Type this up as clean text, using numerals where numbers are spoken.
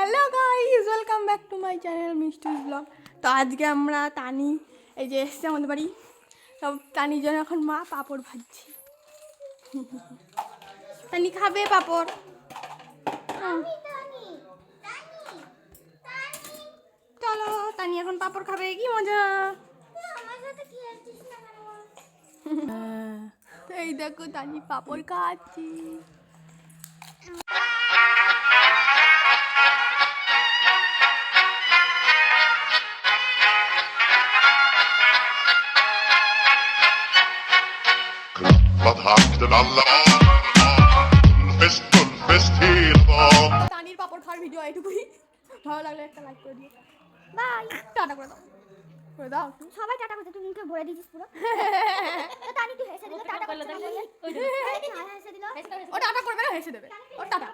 Hello guys, welcome back to my channel মিষ্টিস blog. তো আজকে আমরা তানি এই যে এসছে আমাদের বাড়ি, সব তানির জন্য এখন মা পাঁপড় ভাজছে। তানি খাবে পাঁপড়? চলো, তানি এখন পাঁপড় খাবে, কি মজা। এই দেখো তানি পাঁপড় খাচ্ছি। Vad hakten alla fullfest hela dagen. তানির পাঁপড় খাওয়ার ভিডিও এইটুকুই। ভালো লাগলে একটা লাইক করে দিও। বাই, টাটা করে দাও। করে দাও। সবাই টাটা করতে, তুই মুখে ভরে দিছিস পুরো। তানি তুই হেসে দিল, টাটা করতে না বলে। হেসে দিল। ও টাটা করবে না, হেসে দেবে। ও টাটা।